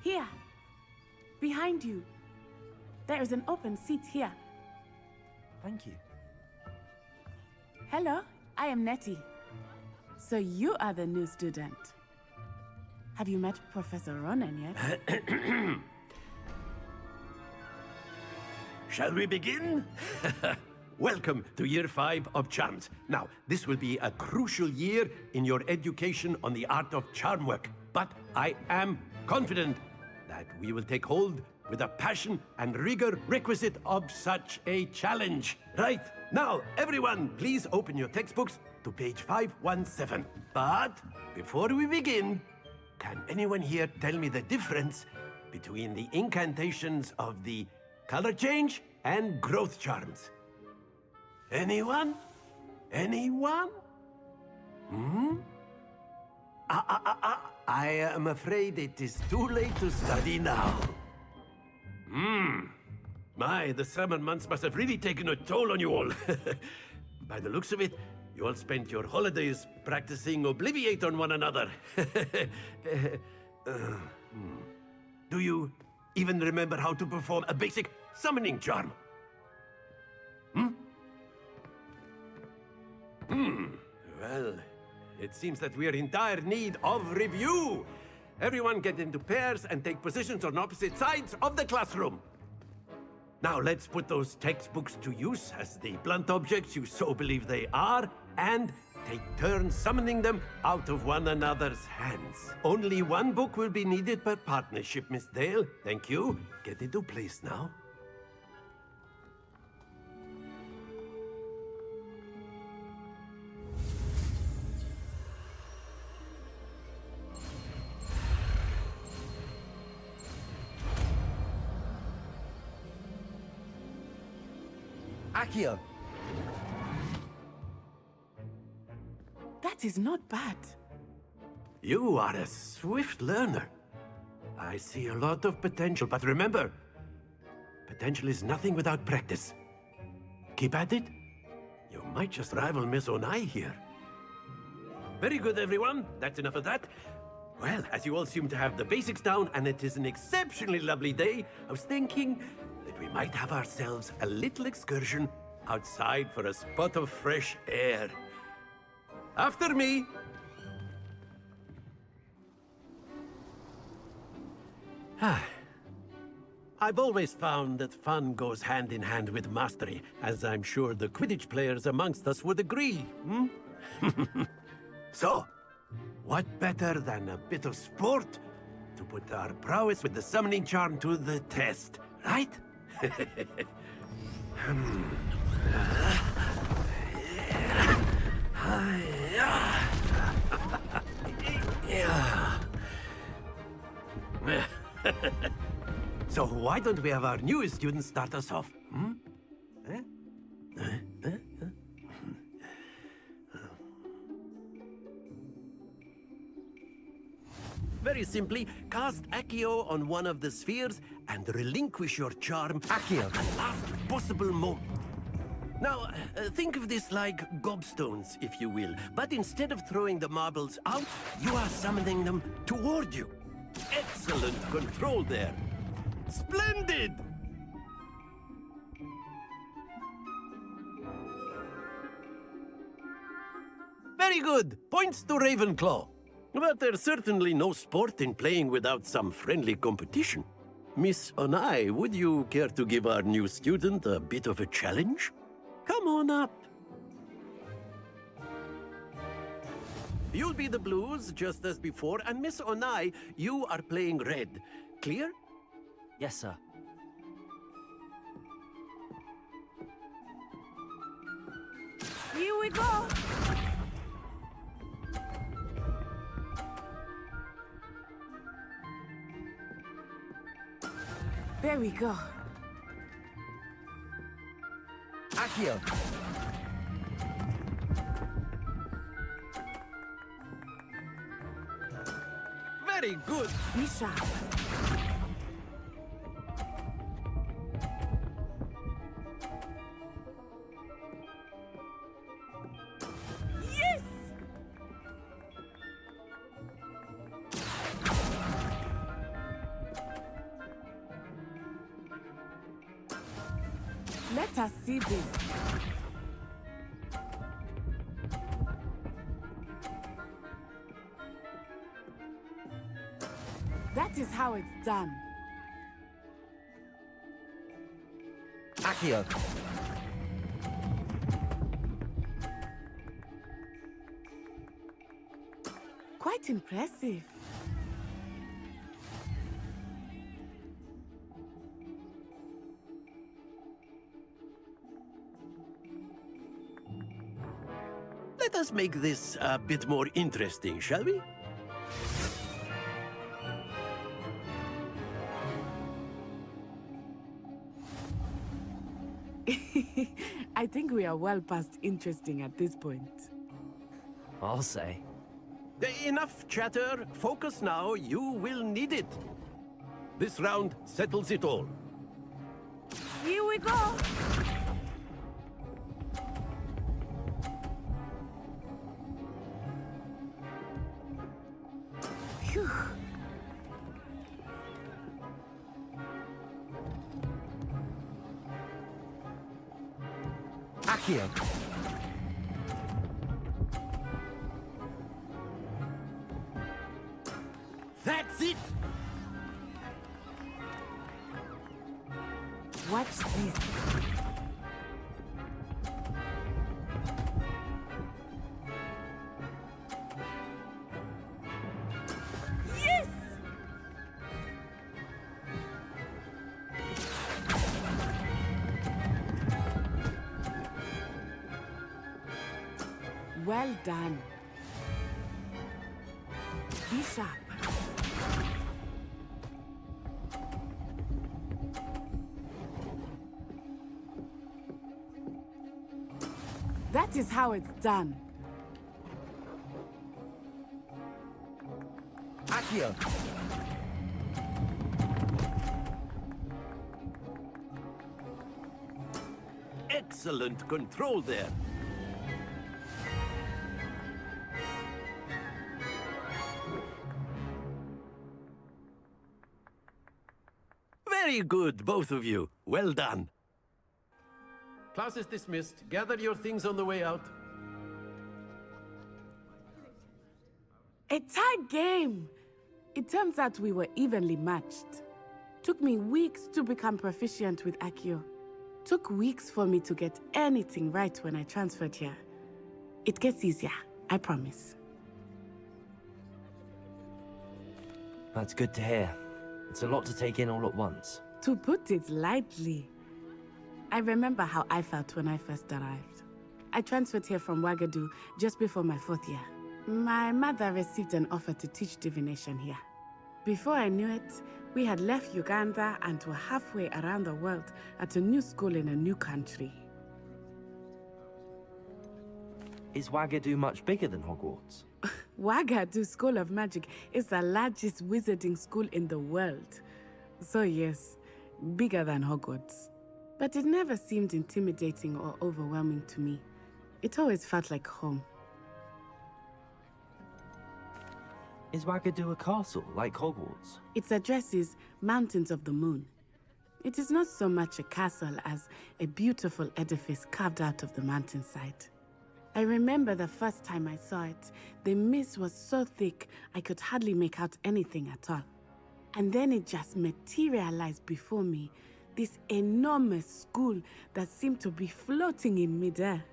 Here. Behind you. There is an open seat here. Thank you. Hello, I am Nettie. So you are the new student. Have you met Professor Ronan yet? Shall we begin? Welcome to Year 5 of Charms. Now, this will be a crucial year in your education on the art of charm work. But I am confident that we will take hold with the passion and rigor requisite of such a challenge. Right, now, everyone, please open your textbooks to page 517. But before we begin, can anyone here tell me the difference between the incantations of the color change and growth charms? Anyone? Anyone? I am afraid it is too late to study now. My, the summer months must have really taken a toll on you all. By the looks of it, you all spent your holidays practicing Obliviate on one another. Do you even remember how to perform a basic summoning charm? Well, it seems that we are in dire need of review. Everyone get into pairs and take positions on opposite sides of the classroom. Now let's put those textbooks to use as the blunt objects you so believe they are, and take turns summoning them out of one another's hands. Only one book will be needed per partnership, Miss Dale. Thank you. Get into place now. Accio! That is not bad. You are a swift learner. I see a lot of potential, but remember, potential is nothing without practice. Keep at it. You might just rival Miss Onai here. Very good, everyone. That's enough of that. Well, as you all seem to have the basics down, and it is an exceptionally lovely day, I was thinking that we might have ourselves a little excursion outside for a spot of fresh air. After me! I've always found that fun goes hand in hand with mastery, as I'm sure the Quidditch players amongst us would agree, So, what better than a bit of sport to put our prowess with the summoning charm to the test, right? So why don't we have our newest student start us off? Very simply, cast Accio on one of the spheres and relinquish your charm Accio! at the last possible moment. Now, think of this like gobstones, if you will. But instead of throwing the marbles out, you are summoning them toward you. Excellent control there. Splendid! Very good. Points to Ravenclaw. But there's certainly no sport in playing without some friendly competition. Miss Onai, would you care to give our new student a bit of a challenge? Come on up. You'll be the blues, just as before, and Miss Onai, you are playing red. Clear? Yes, sir. Here we go. There we go. Accio! Very good. Misha. Yes! Let us see this. That is how it's done. Accio. Quite impressive. Let us make this a bit more interesting, shall we? I think we are well past interesting at this point. I'll say. Enough chatter. Focus now. You will need it. This round settles it all. Here we go! Phew. Accio. That's it! Watch this. Yes! Well done. Be sharp. That is how it's done. Accio. Excellent control there. Very good, both of you. Well done. Class is dismissed. Gather your things on the way out. A tie game! It turns out we were evenly matched. Took me weeks to become proficient with Accio. Took weeks for me to get anything right when I transferred here. It gets easier, I promise. That's good to hear. It's a lot to take in all at once. To put it lightly, I remember how I felt when I first arrived. I transferred here from Ouagadougou just before my 4th year. My mother received an offer to teach divination here. Before I knew it, we had left Uganda and were halfway around the world at a new school in a new country. Is Ouagadougou much bigger than Hogwarts? Ouagadougou School of Magic is the largest wizarding school in the world. So yes, bigger than Hogwarts. But it never seemed intimidating or overwhelming to me. It always felt like home. Is Ouagadougou a castle, like Hogwarts? Its address is Mountains of the Moon. It is not so much a castle as a beautiful edifice carved out of the mountainside. I remember the first time I saw it, the mist was so thick I could hardly make out anything at all. And then it just materialized before me, this enormous school that seemed to be floating in midair.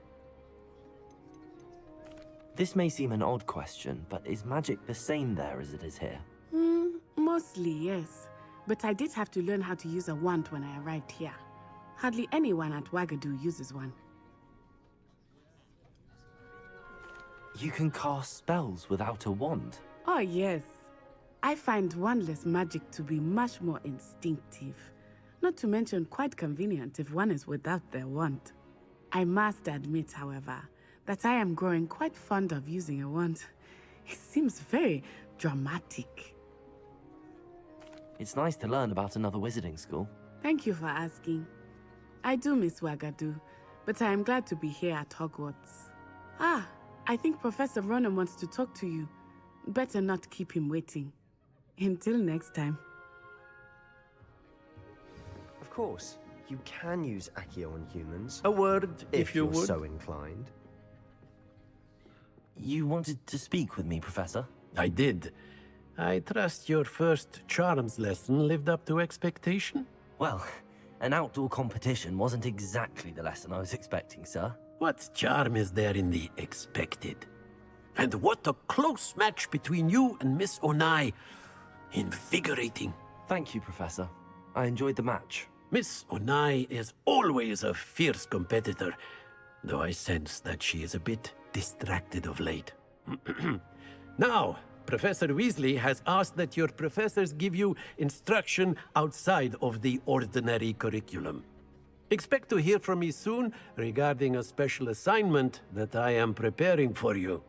This may seem an odd question, but is magic the same there as it is here? Mostly, yes. But I did have to learn how to use a wand when I arrived here. Hardly anyone at Ouagadougou uses one. You can cast spells without a wand? Oh, yes. I find wandless magic to be much more instinctive. Not to mention quite convenient if one is without their wand. I must admit, however, that I am growing quite fond of using a wand. It seems very dramatic. It's nice to learn about another wizarding school. Thank you for asking. I do miss Ouagadougou, but I am glad to be here at Hogwarts. Ah, I think Professor Ronan wants to talk to you. Better not keep him waiting. Until next time. Of course. You can use Accio on humans. A word, if you you're would. so inclined. You wanted to speak with me, Professor? I did. I trust your first charms lesson lived up to expectation? Well, an outdoor competition wasn't exactly the lesson I was expecting, sir. What charm is there in the expected? And what a close match between you and Miss Onai. Invigorating. Thank you, Professor. I enjoyed the match. Miss Onai is always a fierce competitor, though I sense that she is a bit distracted of late. Now, Professor Weasley has asked that your professors give you instruction outside of the ordinary curriculum. Expect to hear from me soon regarding a special assignment that I am preparing for you.